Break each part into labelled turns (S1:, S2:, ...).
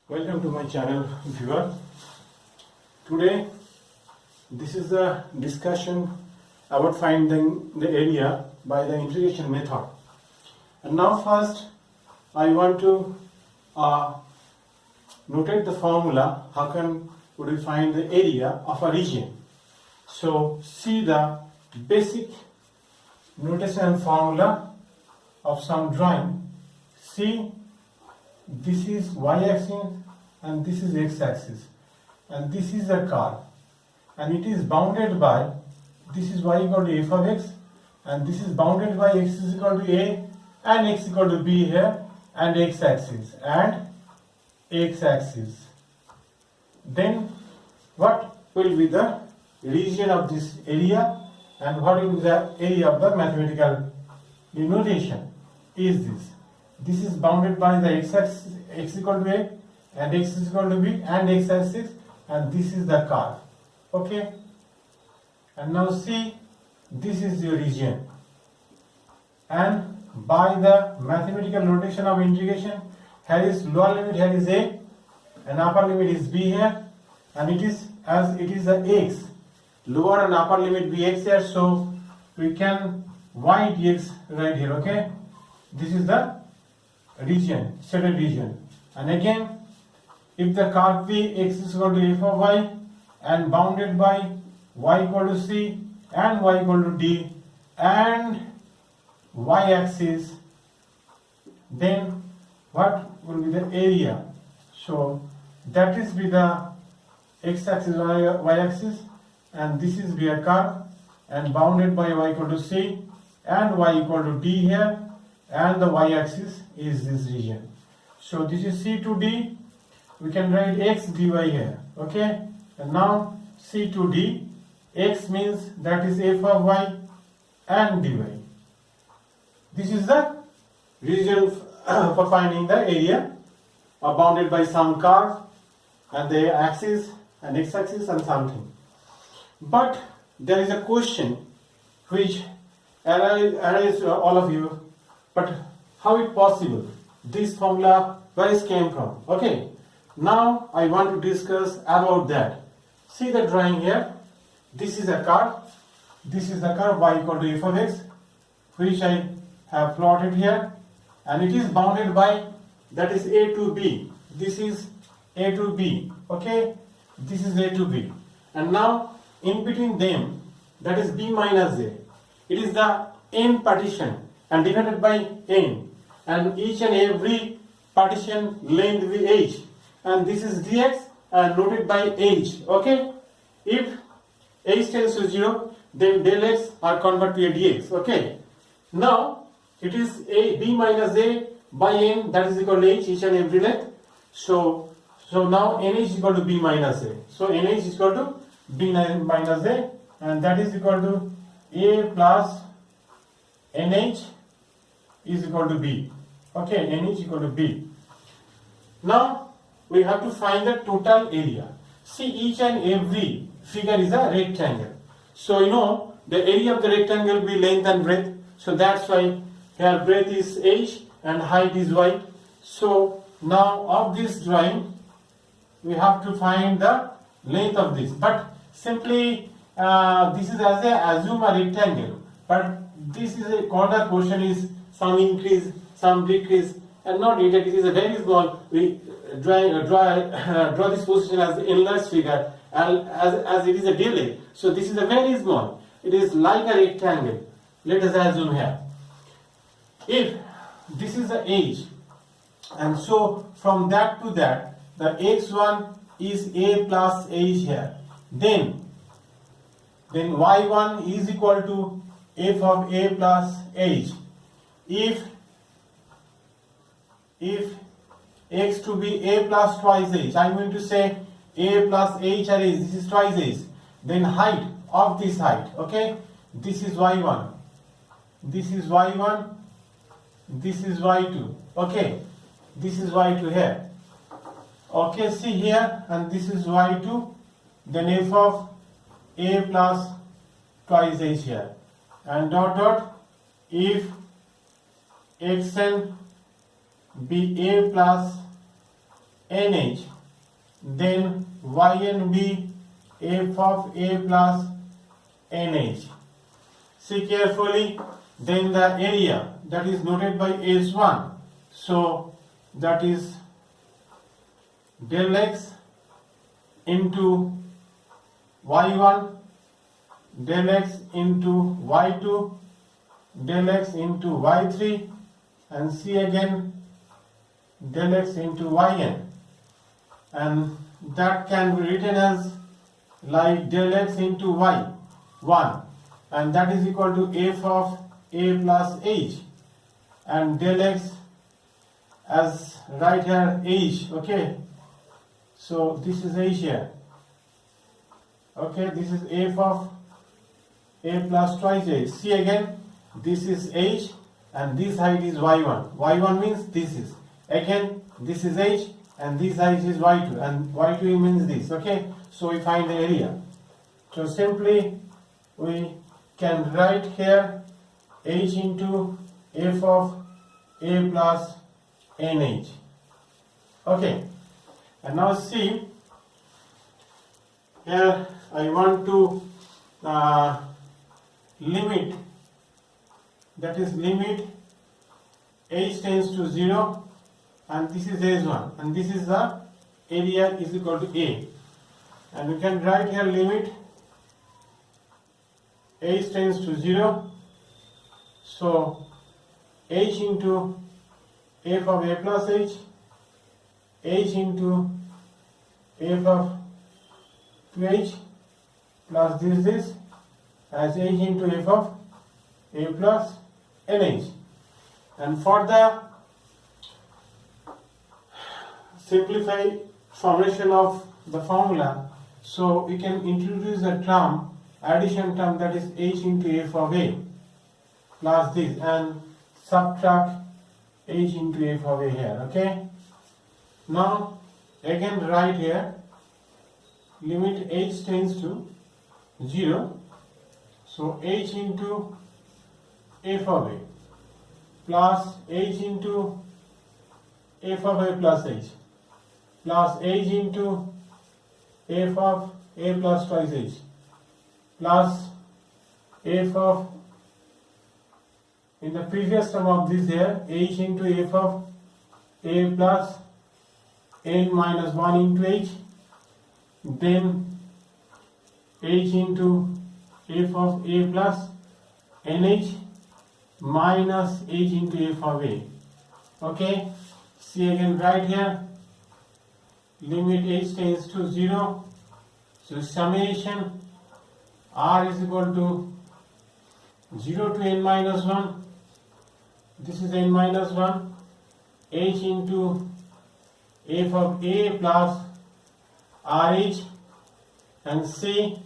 S1: Welcome to my channel, viewer. Today, this is the discussion about finding the area by the integration method. And now first, I want to notate the formula. How can would we find the area of a region? So see the basic notation and formula of some drawing. See, this is y-axis and this is x-axis, and this is a curve, and it is bounded by, this is y equal to f of x, and this is bounded by x is equal to a and x equal to b here, and x-axis and x-axis. Then what will be the region of this area, and what will be the area of the mathematical notation is this. This is bounded by the x-axis, x equal to a, and x is equal to b, and x-axis, and this is the curve. Okay? And now see, this is your region. And by the mathematical notation of integration, here is lower limit, here is a, and upper limit is b here, and it is as it is a x. Lower and upper limit be x here, so we can y dx right here. Okay? This is the region, shaded region. And again, if the curve b x is equal to f of y and bounded by y equal to c and y equal to d and y axis, then what will be the area? So that is with the x axis, y axis, and this is be a curve and bounded by y equal to c and y equal to d here, and the y axis is this region. So this is c to d, we can write x dy here. Okay, and now c to d, x means that is f of y and dy. This is the region for finding the area bounded by some curve and the axis and x-axis and something. But there is a question which arises all of you, but how it possible? This formula, where it came from? Okay, now I want to discuss about that. See the drawing here. This is a curve. This is the curve y equal to f of x, which I have plotted here, and it is bounded by, that is a to b. This is a to b. Okay, this is a to b, and now in between them, that is b minus a. It is the n partition and divided by n, and each and every partition length will be h, and this is dx and noted by h. Okay, if h tends to 0, then del x are converted to a dx. Okay, now it is a b minus a by n, that is equal to h, each and every length. So now nh is equal to b minus a. So nh is equal to b minus a, and that is equal to a plus nh is equal to b. Okay, nh equal to b. Now we have to find the total area. See, each and every figure is a rectangle. So you know the area of the rectangle will be length and breadth. So that's why here breadth is h and height is y. So now of this drawing, we have to find the length of this. But simply this is as a assume a rectangle. But this is a corner portion is some increase, some decrease, and not needed. It is a very small. We draw this position as the enlarged figure, as it is a delay. So this is a very small. It is like a rectangle. Let us assume here. If this is the h, and so from that to that, the x1 is a plus h here. Then y1 is equal to f of a plus h. If x to be a plus twice h, I am going to say a plus h or h, this is twice h. Then height of this height, okay, this is y1, this is y1, this is y2, okay, this is y2 here. Okay, see here, and this is y2, then f of a plus twice h here, and dot dot, if xn be a plus nh, then yn be f of a plus nh. See carefully, then the area that is noted by S1, so that is del x into y1, del x into y2, del x into y3, and C again del x into yn, and that can be written as like del x into y1, and that is equal to f of a plus h, and del x as right here h. Okay, so this is h here. Okay, this is f of a plus twice h. See again, this is h and this height is y1. y1 means this is, again this is h and this height is y2, and y2 means this. Okay, so we find the area. So simply we can write here h into f of a plus nh. Okay, and now see here I want to limit, that is limit h tends to 0, and this is h1, and this is the area is equal to a, and we can write here limit h tends to 0, so h into f of a plus h, h into f of 2h plus this as h into f of a plus nh. And for the simplified formation of the formula, so we can introduce a term, addition term, that is h into f of a plus this, and subtract h into f of a here. Okay, now again write here limit h tends to 0, so h into f of a plus h into f of a plus h plus h into f of a plus twice h plus f of, in the previous term of this here, h into f of a plus n minus 1 into h, then h into f of a plus nh minus h into f of a. Okay, see again right here limit h tends to 0, so summation r is equal to 0 to n minus 1, this is n minus 1, h into f of a plus rh, and see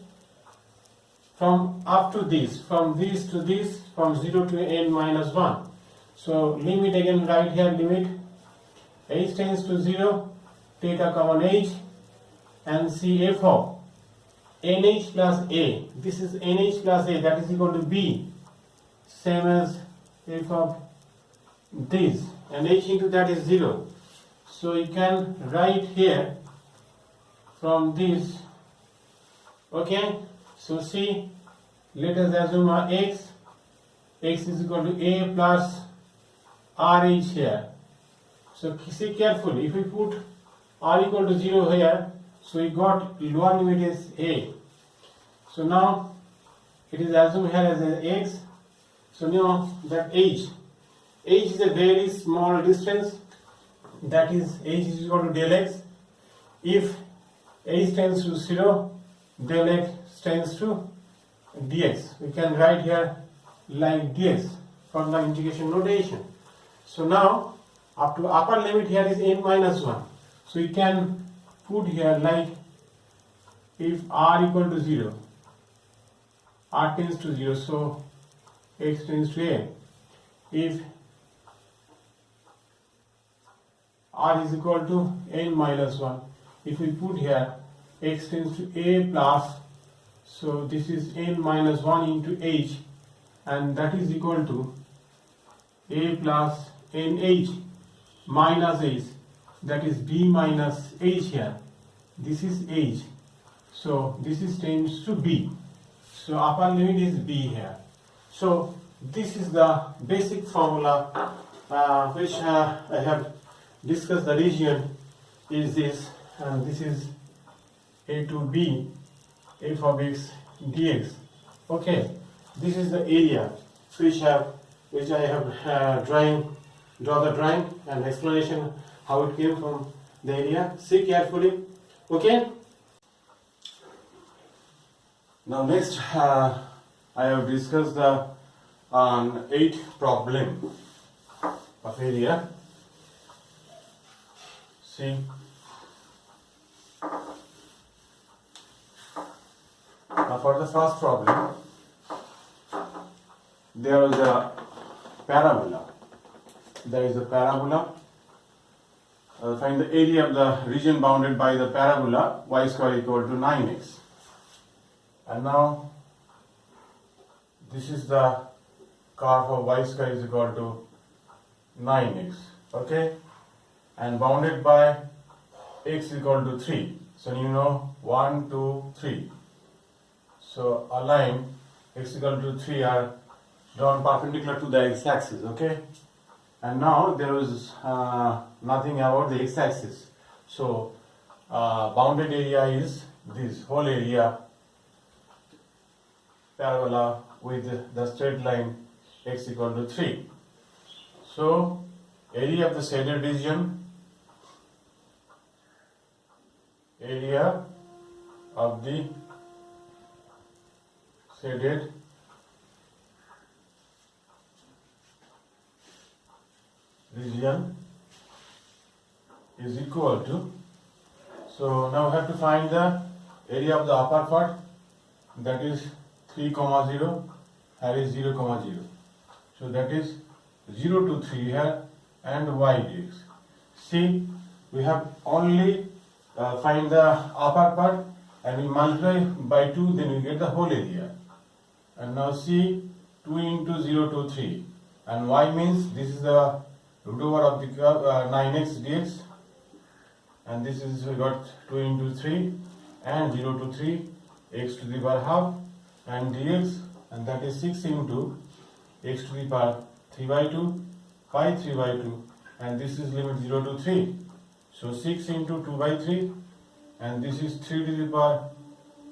S1: from up to this, from this to this, from 0 to n minus 1. So limit again right here, limit h tends to 0, take a common h, and see f of nh plus a, this is nh plus a, that is equal to b, same as f of this, and h into that is 0. So you can write here from this. Okay, so see, let us assume x is equal to a plus rh here. So see carefully, if we put r equal to 0 here, so we got lower limit is a. So now it is assumed here as an x. So now that h is a very small distance, that is h is equal to del x. If h tends to 0, del x tends to dx. We can write here like dx for the integration notation. So now up to upper limit here is n minus 1. So we can put here like if r equal to 0, r tends to 0, so x tends to a. If r is equal to n minus 1, if we put here x tends to a plus, so this is n minus 1 into h, and that is equal to a plus nh minus h. that is b minus h here. This is h. So this is tends to b. So upper limit is b here. So this is the basic formula which I have discussed. The region is this, and this is a to b f of x dx. Okay, this is the area which I have draw the drawing and explanation how it came from the area. See carefully. Okay. Now next I have discussed the 8th problem of area. See. Now for the first problem, there is a parabola. There is a parabola. Find the area of the region bounded by the parabola y square equal to 9x. And now this is the curve of y square is equal to 9x. Okay, and bounded by x equal to 3. So you know 1, 2, 3. So a line x equal to 3 are drawn perpendicular to the x-axis. Okay, and now there is nothing about the x-axis. So bounded area is this whole area parabola with the straight line x equal to 3. So area of the shaded region, area of the shaded region is equal to, so now we have to find the area of the upper part, that is 3, 0, here is 0, 0. So that is 0 to 3 here and y dx. See, we have only find the upper part and we multiply by 2, then we get the whole area. And now see, 2 into 0 to 3, and y means this is the root over of the curve 9x dx, and this is we got 2 into 3 and 0 to 3 x to the power half and dx, and that is 6 into x to the power 3 by 2 pi 3 by 2, and this is limit 0 to 3. So 6 into 2 by 3, and this is 3 to the power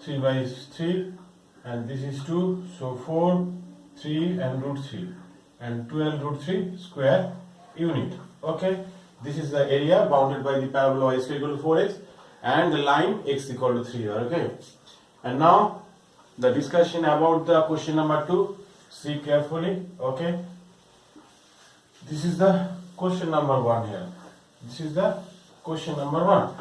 S1: 3 by 3, and this is 2, so 4, 3 and root 3, and 12 root 3 square unit. Okay, this is the area bounded by the parabola y equal to 4x and the line x equal to 3. Okay, and now the discussion about the question number 2. See carefully. Okay, this is the question number 1 here. This is the question number 1.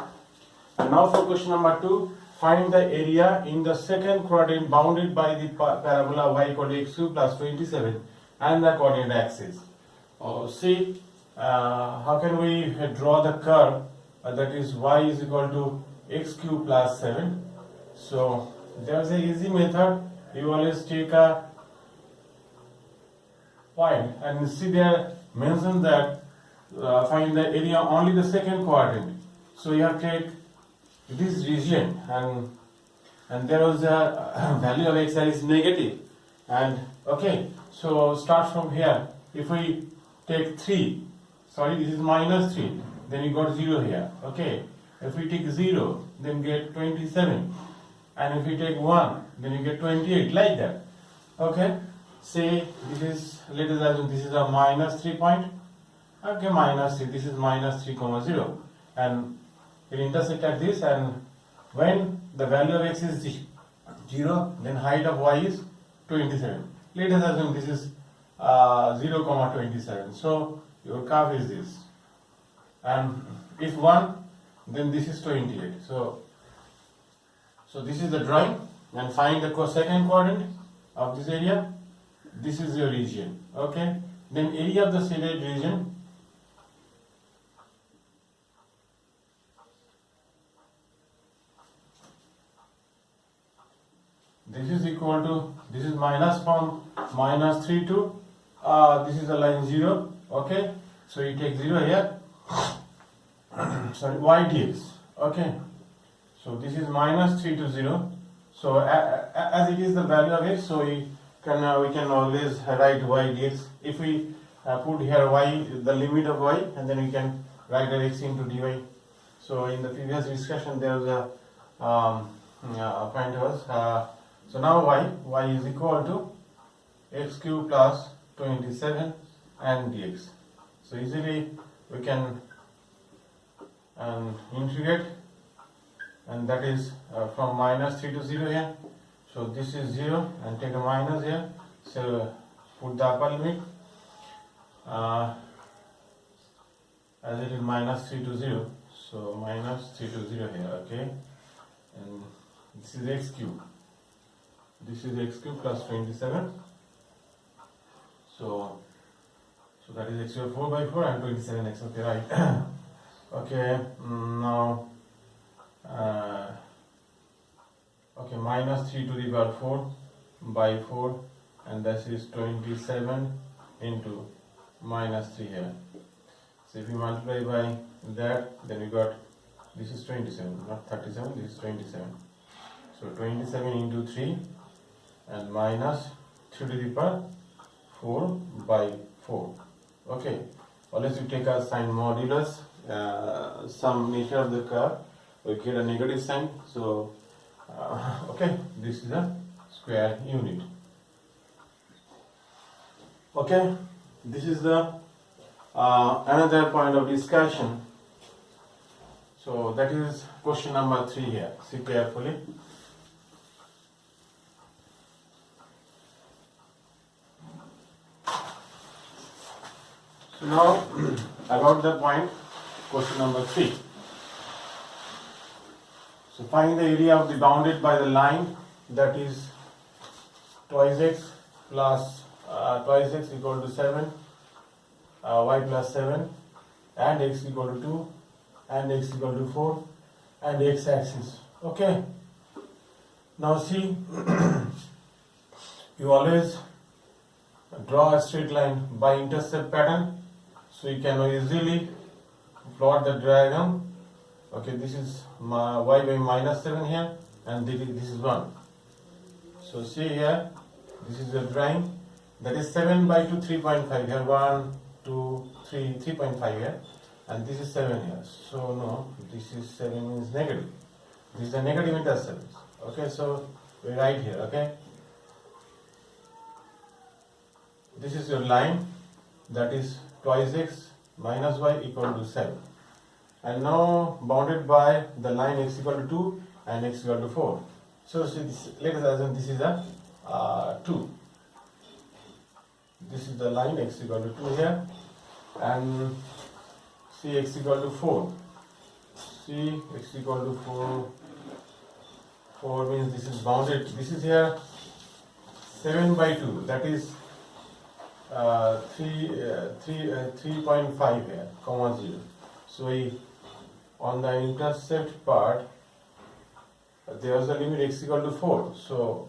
S1: And now for question number 2, find the area in the second quadrant bounded by the parabola y equal to x cube plus 27 and the coordinate axis. See, how can we draw the curve that is y is equal to x cube plus 7. So there is an easy method. You always take a point and see there mentioned that find the area only the second quadrant. So you have to take this region, and there was a value of x that is negative, and okay, so start from here. If we take 3, sorry, this is minus 3, then you got 0 here. Okay, if we take 0, then get 27, and if we take 1, then you get 28, like that. Okay, say this is, let us assume this is a minus 3 point. Okay, minus 3, this is minus 3, 0, and it intersect at this, and when the value of x is 0, then height of y is 27. Let us assume this is 0, 27. So your curve is this, and if 1, then this is 28. So this is the drawing, and find the second quadrant of this area. This is your region. Okay, then area of the shaded region. This is equal to, this is minus from minus 3 to, this is a line 0, okay, so you take 0 here, sorry, y dx. Okay, so this is minus 3 to 0. So as it is the value of x, so we can always write y dx. If we put here y, the limit of y, and then we can write x into dy. So in the previous discussion there was a point was so now y is equal to x cube plus 27 and dx. So easily we can integrate, and that is from minus 3 to 0 here. So this is 0 and take a minus here. So put the upper limit as it is minus 3 to 0. So minus 3 to 0 here, okay. And this is x cube. This is x cube plus 27. So that is x cube 4 by 4 and 27x. Okay, right. Okay, now okay, minus 3 to the power 4 by 4, and this is 27 into minus 3 here. So if you multiply by that, then you got, this is 27, not 37, this is 27. So 27 into 3 and minus 3 to the power 4 by 4. Okay, always you take a sign modulus, some nature of the curve, we get a negative sign. So okay, this is a square unit. Okay, this is the another point of discussion. So that is question number 3 here. See carefully. So now about the point, question number 3. So find the area of the bounded by the line, that is twice x plus twice x equal to 7, y plus 7, and x equal to 2, and x equal to 4, and x axis. Okay. Now see, you always draw a straight line by intercept pattern, so you can easily plot the diagram. Okay, this is my y by minus 7 here, and this is 1. So see here, this is the drawing, that is 7 by 2, 3.5 here, 1, 2, 3, 3.5 here, and this is 7 here. So no, this is 7 means negative. This is a negative intercept. Okay, so we write here, okay. This is your line, that is twice x minus y equal to 7. And now bounded by the line x equal to 2 and x equal to 4. So see this, let us assume this is a 2. This is the line x equal to 2 here, and see x equal to 4. See x equal to 4. 4 means this is bounded. This is here 7 by 2. That is 3.5 here, comma 0. So we, on the intercept part, there is a limit x equal to 4. So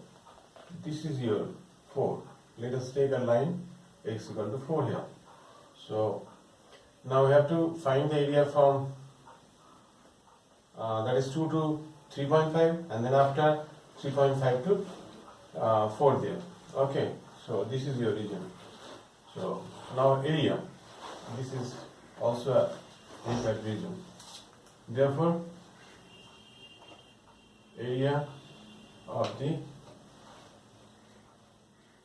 S1: this is your 4. Let us take a line x equal to 4 here. So now we have to find the area from that is 2 to 3.5, and then after 3.5 to 4 there. Okay, so this is your region. So now area, this is also a impact region. Therefore, area of the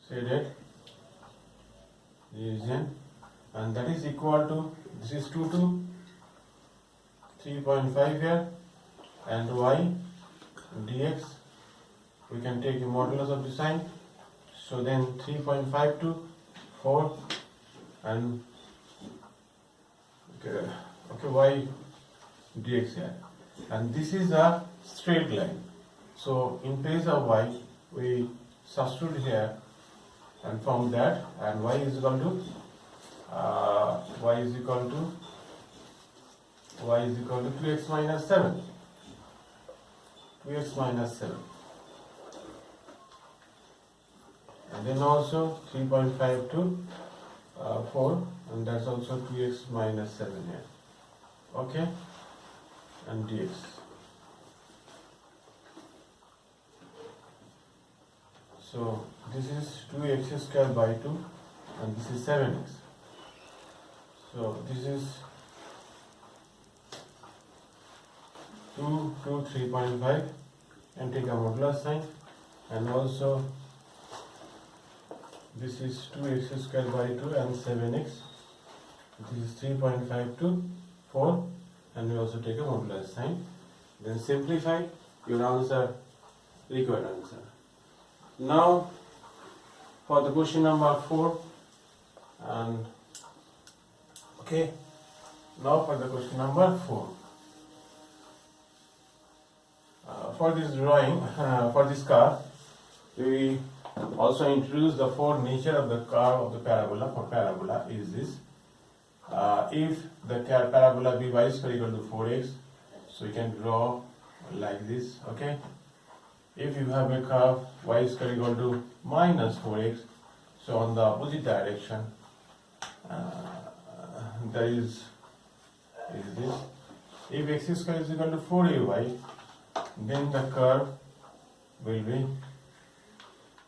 S1: shaded region, and that is equal to, this is 2 to 3.5 here, and y dx, we can take the modulus of the sign. So then 3.5 to 4, and okay, y dx here, and this is a straight line. So in place of y, we substitute here, and from that, and y is equal to 2x minus 7. 2x minus 7. And then also 3.5 to 4, and that's also 2x minus 7 here. Okay. and dx. So this is 2x square by 2 and this is 7x. So this is 2 to 3.5 and take a modulus sign, and also this is 2x square by 2 and 7x. This is 3.5 to 4 and we also take a modulus sign. Then simplify your answer, required answer. Now for the question number 4, and okay, now for the question number 4. For this drawing, for this car, we also introduce the four nature of the curve of the parabola. For parabola is this: if the parabola be y square equal to 4x, so you can draw like this. Okay. If you have a curve y square equal to minus 4x, so on the opposite direction, there is this. If x square is equal to 4ay, then the curve will be,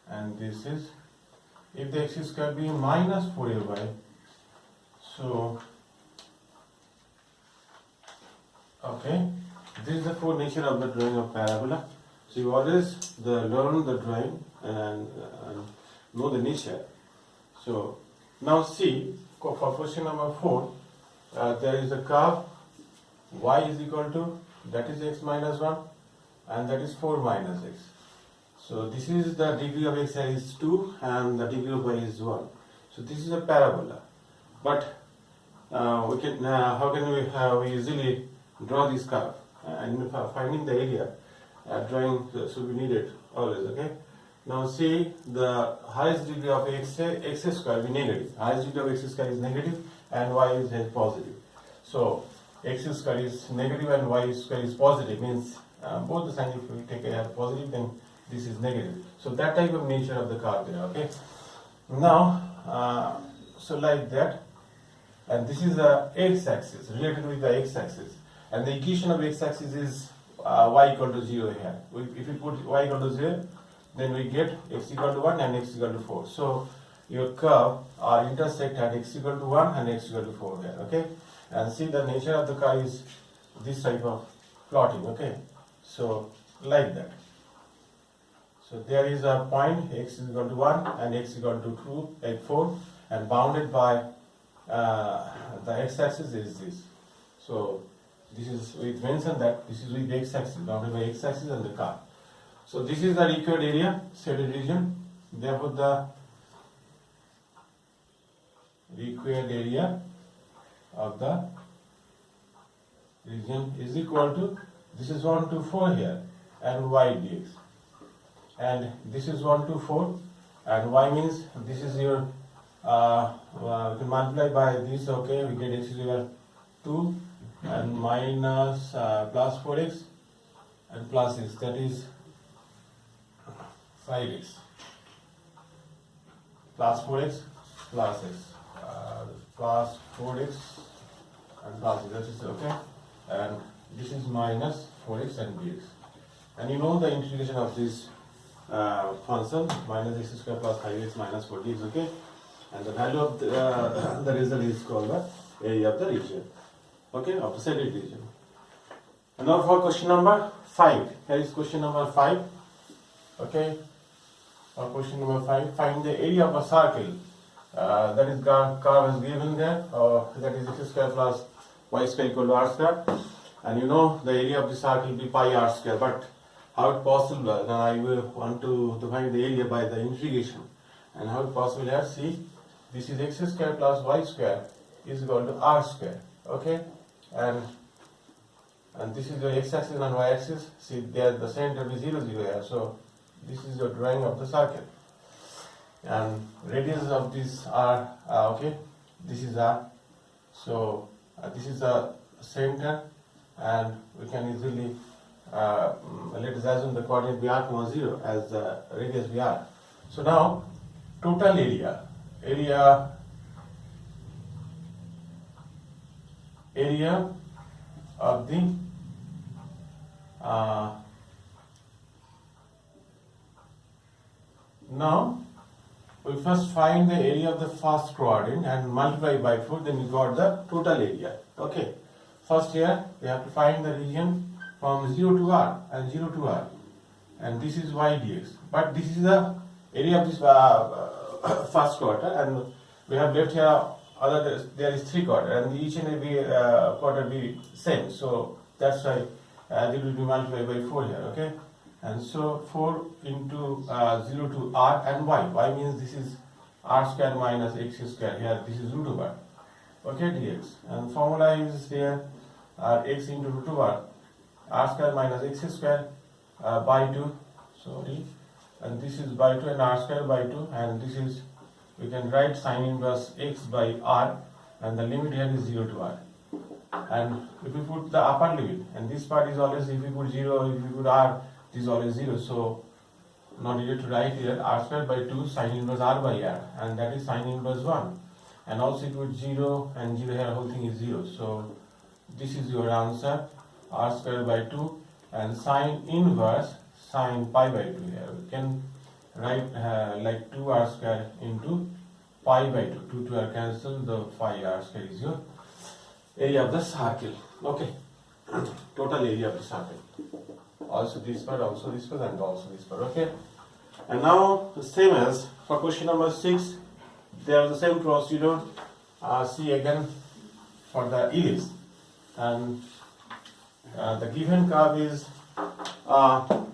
S1: and this is, if the x square be minus 4ay, so okay, this is the four nature of the drawing of parabola. So you always learn the drawing and know the nature. So now see, for question number 4, there is a curve y is equal to, that is x minus 1 and that is 4 minus x. So this is the degree of x is 2 and the degree of y is 1. So this is a parabola. But we can how can we easily draw this curve? And finding the area, drawing should be needed always. Okay. Now see, the highest degree of x square be negative. Highest degree of x square is negative and y is positive. So x square is negative and y square is positive, means both the signs, if we take a positive, then this is negative. So that type of nature of the curve there. Okay. Now so like that, and this is the x-axis related with the x-axis, and the equation of x-axis is y equal to 0 here. If we put y equal to 0, then we get x equal to 1 and x equal to 4. So your curve are intersect at x equal to 1 and x equal to 4 here. Okay. And see, the nature of the curve is this type of plotting. Okay. So like that. So there is a point x is equal to 1 and x equal to 2, like 4, and bounded by the x-axis is this. So this is, we mentioned that this is with the x-axis, bounded by x-axis and the curve. So this is the required area, shaded region. Therefore the required area of the region is equal to, this is 1 to 4 here, and y dx. And this is 1 to 4, and y means this is your, we can multiply by this. Okay, we get x is equal to 2 and minus plus 4x and plus x, that is 5x, plus 4x plus x, plus 4x and plus x, that is okay, and this is minus 4x and dx. And you know the integration of this function, minus x square plus 5x minus 4x. Okay, and the value of the result is called the area of the region. Okay, of the shaded region. And now for question number 5. Here is question number 5. Okay, for question number 5, find the area of a circle. That is curve is given there, that is x square plus y square equal to r square. And you know the area of the circle will be pi r square. But how it possible? Then I will want to find the area by the integration. And how it possible here? See, this is x square plus y square is equal to r square. Okay, and this is the x-axis and y-axis. See, there the center will be 0, 0 here. So this is the drawing of the circle, and radius of this r. Okay, this is r. So this is the center, and we can easily let us assume the coordinate be r, 0 as the radius be r. So now total area of the Now we first find the area of the first quadrant and multiply by 4, then we got the total area. Okay. First here we have to find the region from 0 to R and 0 to R, and this is y dx. But this is the area of this first quarter, and we have left here there is 3 quarters, and each and every quarter be same. So that's why it will be multiplied by 4 here. Okay. And so 4 into 0 to R and y. Y means this is R square minus x square. Here this is root over. Okay, dx. And formula is here x into root over R square minus x square by 2. Sorry. And this is by 2 and R square by 2. And this is, we can write sine inverse x by R. And the limit here is 0 to R. And if we put the upper limit, and this part is always, if we put 0, if we put R, this is always 0, so not needed to write here R square by 2 sine inverse R by R, and that is sine inverse 1. And also it would 0 and 0 here, whole thing is 0. So this is your answer, R square by 2, and sine inverse sine pi by 2 here. We can write like 2R square into pi by 2. 2 are cancelled, the 5R square is your area of the circle. Okay, total area of the circle. Also this part, also this part, and also this part. Okay. And now the same as for question number 6, there is the same procedure. See again for the ellipse, and the given curve is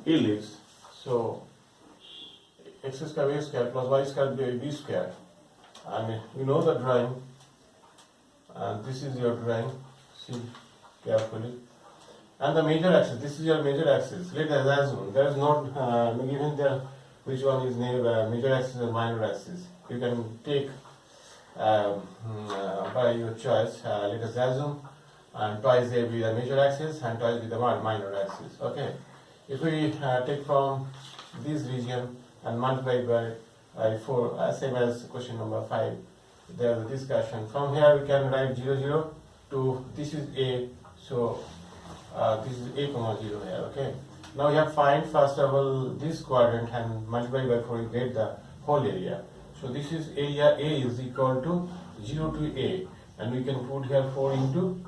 S1: ellipse. So x square a square plus y square b square, and you know the drawing. And this is your drawing. See carefully. And the major axis, this is your major axis. Let us assume there is not given there which one is major axis or minor axis. You can take by your choice. Let us assume, and twice there be the major axis and twice be the minor axis. Okay. If we take from this region and multiply by 4, same as question number 5, there is a discussion. From here we can write 0, 0 to this is A. So this is A comma 0 here. Okay. Now you have find first of all this quadrant and multiply by 4, you get the whole area. So this is area A is equal to 0 to A, and we can put here 4 into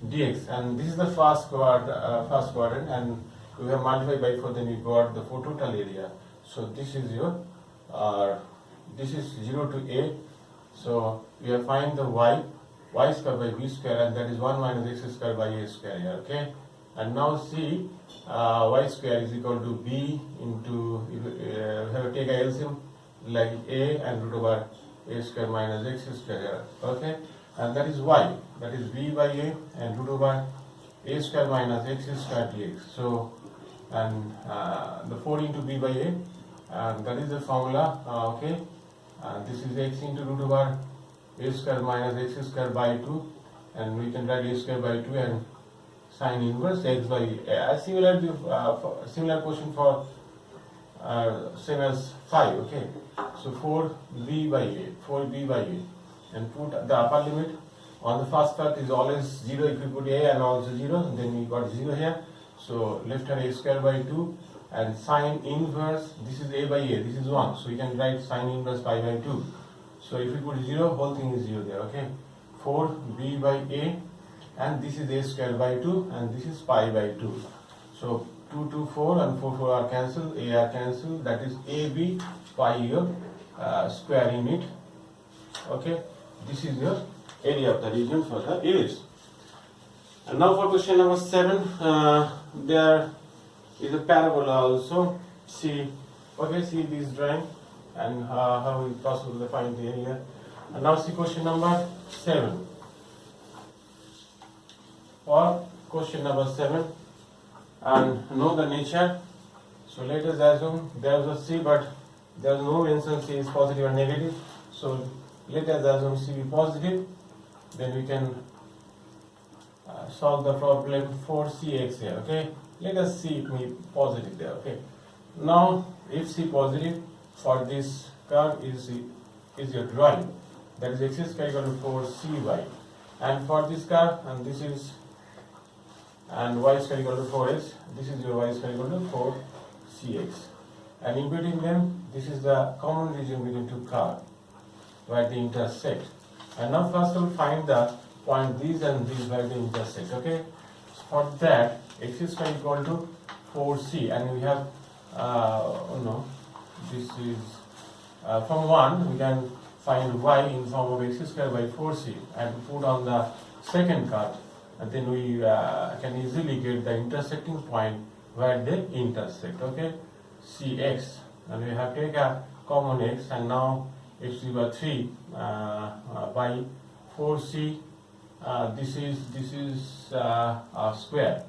S1: dx, and this is the first quadrant, and we have multiplied by 4, then we got the 4 total area. So this is your this is 0 to A. So we have find the y square by b square, and that is 1 minus x square by a square here. Okay. And now see y square is equal to b into, we have to take a LCM like a and root over a square minus x square here. Okay. And that is y, that is b by a and root over a square minus x square dx. So and the 4 into b by a, and that is the formula. Okay. And this is x into root over a square minus x square by 2, and we can write a square by 2 and sine inverse x by a. Similar question for same as 5. Okay. So 4b by a, and put the upper limit on the first part is always 0. If you put a and also 0, then we got 0 here. So left hand a square by 2, and sine inverse, this is a by a, this is 1. So you can write sine inverse pi by 2. So if you put 0, whole thing is 0 there. Okay. 4b by a, and this is a square by 2, and this is pi by 2. So 2, 2, 4, and 4, 4 are cancelled, a are cancelled, that is ab pi your square unit. Okay. This is your area of the region for the ellipse. And now for question number 7, there is a parabola also. See this drawing, and how is possible to find the area. And now see question number 7. For question number 7, and know the nature. So let us assume there is a C, but there is no mention C is positive or negative. So let us assume C be positive. Then we can solve the problem for Cx here. Okay. Let us see it be positive there. Okay. Now if C positive for this curve is your drawing, that is x square equal to 4cy, and for this curve, and this is and y square equal to 4x. This is your y square equal to 4cx. And in between them, this is the common region between two curves where they intersect. And now first we'll find the point these and these where they intersect. Okay. So for that, x square equal to 4c, and we have this is from 1 we can find y in form of x square by 4c and put on the second curve, and then we can easily get the intersecting point where they intersect. Okay, cx, and we have take a common x, and now x to the power 3 by 4c. This is a square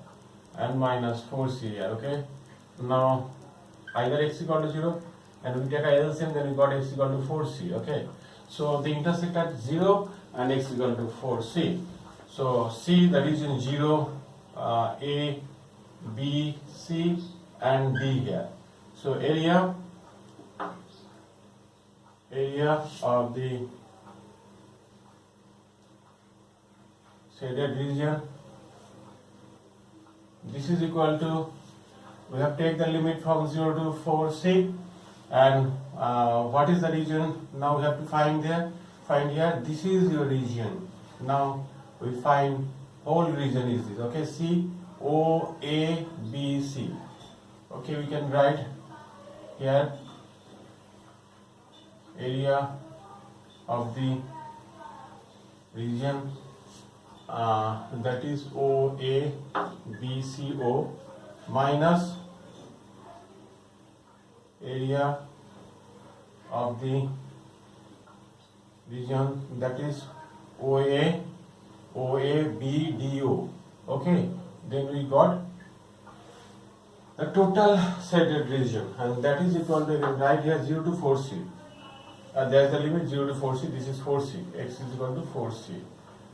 S1: and minus 4c here. Okay, now either x equal to 0, and we take a LCM, then we got x equal to 4c. Okay, so they intersect at 0 and x equal to 4c. So C, the region 0, A, B, C and D here. So area of the shaded region, this is equal to, we have take the limit from 0 to 4c, and what is the region now we have to find here. This is your region. Now we find whole region is this. Okay, C, O, A, B, C. Okay, we can write here area of the region, that is O, A, B, C, O, minus area of the region, that is OA, B, D, O. Okay, then we got the total shaded region, and that is equal to, right here, 0 to 4c. There is the limit 0 to 4c, this is 4c, x is equal to 4c,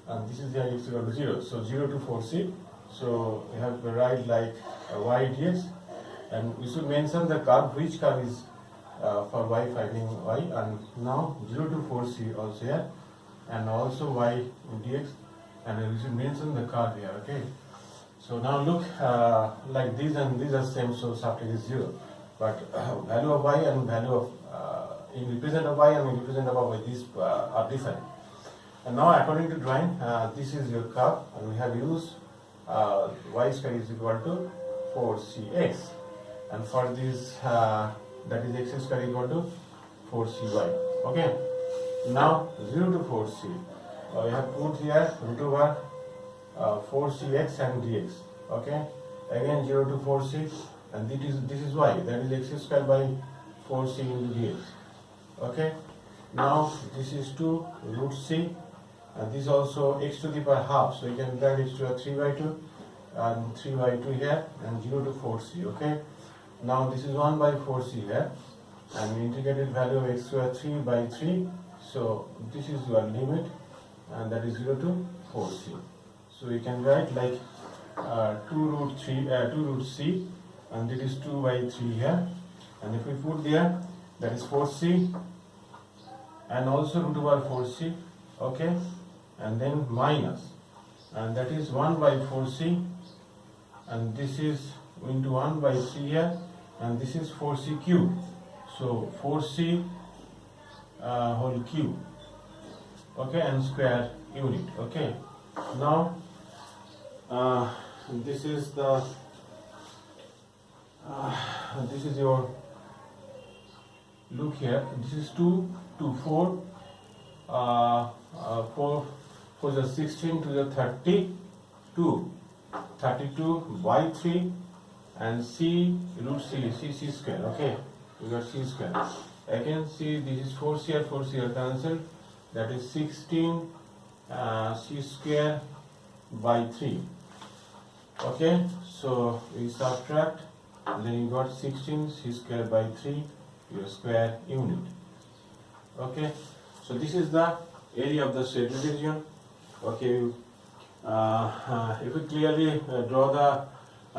S1: and this is the x equal to 0, so 0 to 4c. So we have to write like y dx, and we should mention the curve, which curve is for y, finding y, and now 0 to 4c also here, and also y dx, and we should mention the curve here. Okay, so now look, like these and these are same, so subject is 0, but value of y and value of in represent of y and in represent of y, these are different. And now according to drawing, this is your curve, and we have used y square is equal to 4cx, and for this that is x square equal to 4cy. Okay, now 0 to 4c, we have put here root over 4cx and dx. Okay, again 0 to 4c, and this is y, that is x square by 4c into dx. Okay, now this is 2 root c, and this also x to the power half, so you can write x to the 3 by 2 and 3 by 2 here, and 0 to 4c. Okay, now this is 1 by 4c here, and we integrated value of x to the 3 by 3, so this is your limit, and that is 0 to 4c. So you can write like 2 root c, and it is 2 by 3 here, and if we put there, that is 4c, and also root over 4c. Okay, and then minus, and that is 1 by 4c, and this is into 1 by c here, and this is 4c cube, so 4c whole cube. Okay, and square unit. Okay, now this is the this is your, look here, this is 2 to 4, 4 for the 16 to the 32 by 3, and c root c square. Okay, we got c square. Again, see, this is 4c here, 4c here cancelled, that is 16 c square by 3. Okay, so we subtract, and then you got 16 c square by 3, your square unit. Okay, so this is the area of the shaded region. Okay, if we clearly draw the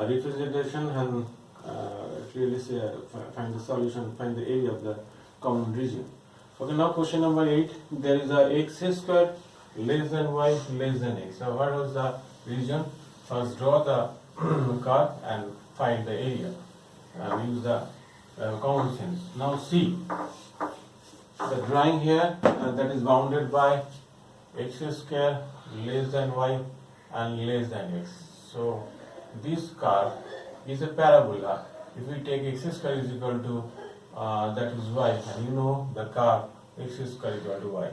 S1: representation and clearly say, find the solution, find the area of the common region. Okay, now question number 8. There is a x square less than y less than x. So what was the region? First draw the curve and find the area. Use the common sense. Now see the drawing here that is bounded by x square less than y and less than x. So this curve is a parabola. If we take x square is equal to that is y, and you know the curve x square is equal to y.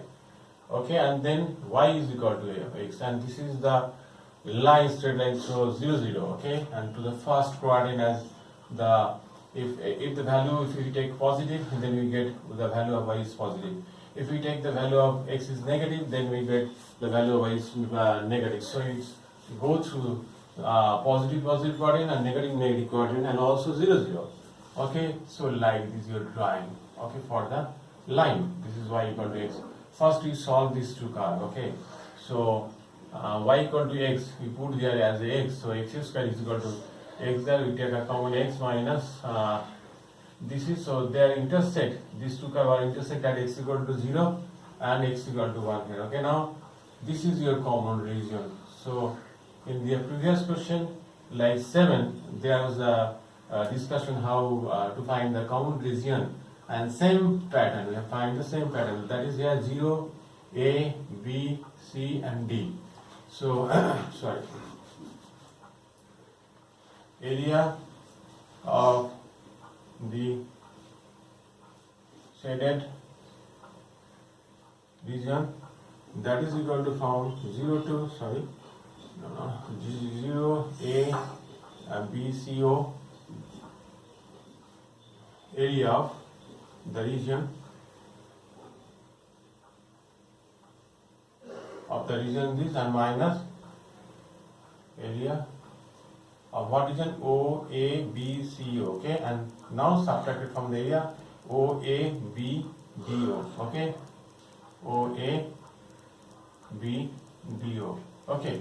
S1: Okay, and then y is equal to x, and this is the line, straight line, so 0 0. Okay, and to the first coordinate as the if the value, if we take positive, then we get the value of y is positive. If we take the value of x is negative, then we get the value of y is negative. So it's go through positive coordinate and negative coordinate, and also 0 0. Okay, so like this is your drawing. Okay, for the line, this is y equal to x. First we solve these two curves. Okay, so y equal to x, we put there as a x, so x square is equal to x. There we take a common x minus this is, so they are intersect, these two curves are intersect at x equal to 0 and x equal to 1 here. Okay, now this is your common region. So in the previous question, like 7, there was a discussion how to find the common region, and same pattern, we have find the same pattern, that is here 0, A, B, C and D. So sorry, area of the shaded region, that is equal to found 0 to 0 A B C O, area of the region this, and minus area of what region, O A B C O. Okay, and now subtract it from the area O A B D O. Okay, O A B D O. Okay,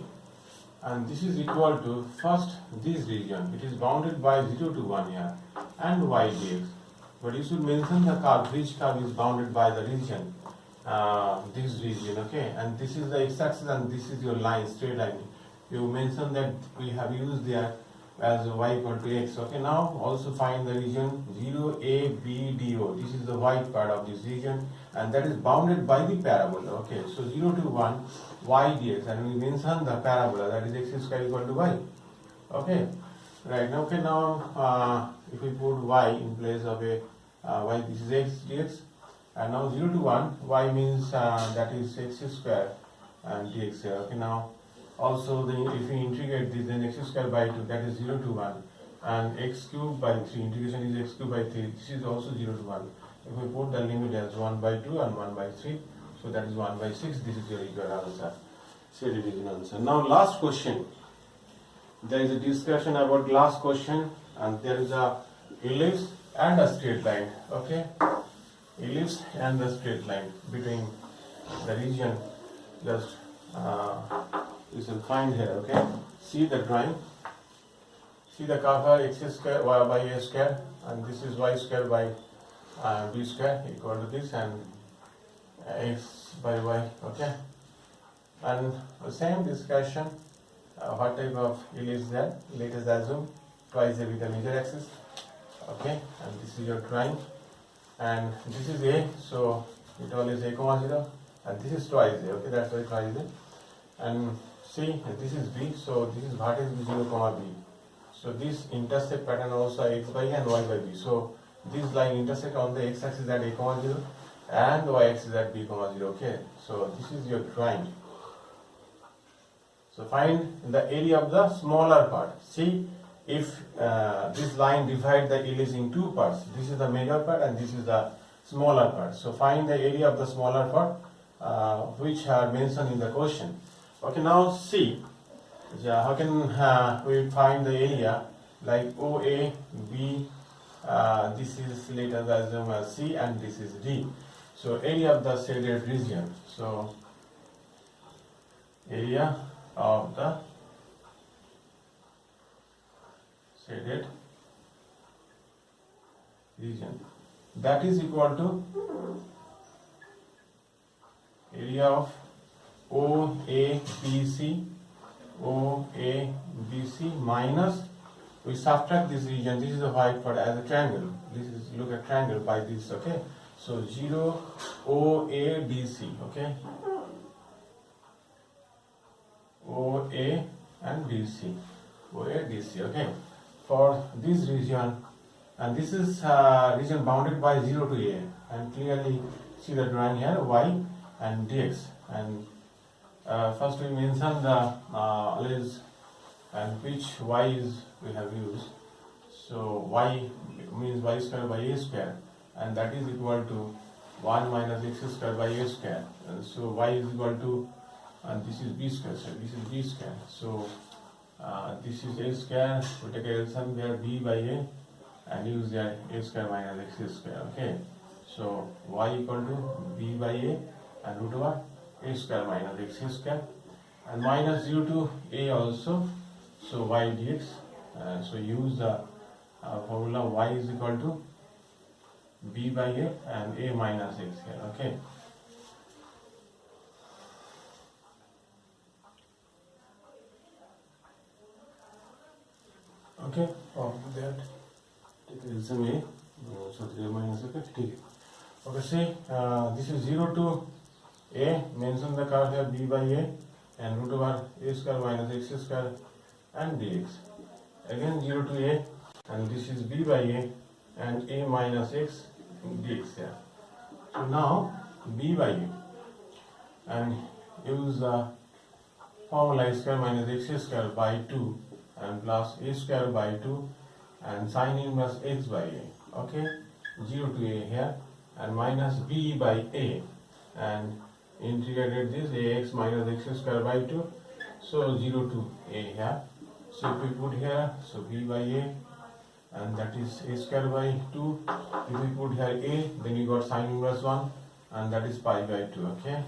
S1: and this is equal to first this region, it is bounded by 0 to 1 here, and y dx. But you should mention the curve, which curve is bounded by the region, this region. Okay, and this is the x-axis and this is your line, straight line. You mention that we have used there as y equal to x. Okay, now also find the region 0 A B D O. This is the white part of this region, and that is bounded by the parabola. Okay, so 0 to 1 y dx, and we mention the parabola, that is x square equal to y. Okay, right now. Okay, now if we put y in place of a y, this is x dx, and now 0 to 1 y means that is x square and dx here. Okay, now also if we integrate this, then x square by 2, that is 0 to 1, and x cube by 3, integration is x cube by 3, this is also 0 to 1. If we put the limit as 1 by 2 and 1 by 3, so that is 1 by 6, this is your equal answer, shaded region answer. Now last question, there is a discussion about last question, and there is a ellipse and a straight line. Okay, ellipse and the straight line between the region, just you shall find here. Okay, see the drawing, see the curve x square y by a square, and this is y square by b square equal to this, and x by y. Okay, and the same discussion, what type of ellipse that, let us assume twice a with the major axis. Okay, and this is your drawing, and this is a, so it always a comma 0, and this is twice a. Okay, that's why twice a, and see this is b, so this is vertex b 0 comma b, so this intersect pattern also x by a and y by b. So this line intersect on the x axis at a comma 0 and the y axis at b comma 0. Okay, so this is your drawing. So find the area of the smaller part. See, if this line divide the ellipse in two parts, this is the major part and this is the smaller part. So find the area of the smaller part, which are mentioned in the question. Okay, now see, how can we find the area, like OA, B, this is, let us assume as C, and this is D. So area of the shaded region. So area of the shaded region, that is equal to area of OABC OABC minus, we subtract this region, this is the white part as a triangle, this is, look at triangle by this, okay? So 0 OABC, okay? OA and BC, OABC, okay? For this region, and this is region bounded by 0 to A, and clearly see the drawing here, y and dx, and first we mention the always and which y's we have used. So y means y square by a square, and that is equal to 1 minus x square by a square. And so y is equal to, and this is b square, so this is b square. So this is a square, we take a LCM there, b by a, and use that a square minus x square, okay? So y equal to b by a and root over a square minus x square, and minus 0 to a also, so y dx, so use the formula y is equal to b by a and a minus x here, okay? Okay, from that take some a, so 3 minus okay, okay, see, this is 0 to a, mention the curve here b by a and root over a square minus x square and dx. Again 0 to a, and this is b by a and a minus x dx here. So now b by a, and use the formula a square minus x square by 2 and plus a square by 2 and sine inverse x by a, okay? 0 to a here, and minus b by a, and integrated this ax minus x square by 2, so 0 to a here. So if we put here, so b by a, and that is a square by 2. If we put here a, then you got sine inverse 1, and that is pi by 2, okay?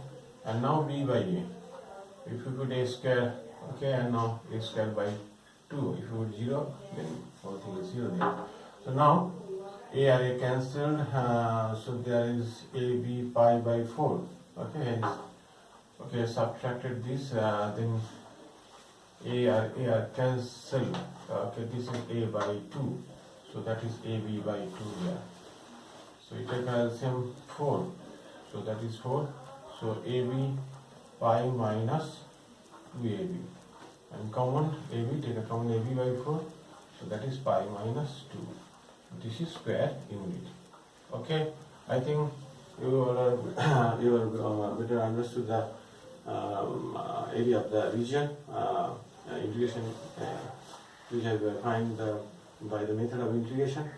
S1: And now b by a, if you put a square, okay, and now a square by 2, if you put 0, then whole thing is 0 there. So now a are a cancelled, so there is a b pi by 4, okay? Hence, okay, subtracted this, then a are cancelled, okay? This is a by 2, so that is a b by 2 here. So you take LCM 4, so that is 4, so a b pi minus 2ab, and common ab, take a common ab by 4, so that is pi minus 2. This is square unit, okay? I think you are better understood the area of the region, integration, which I will find by the method of integration.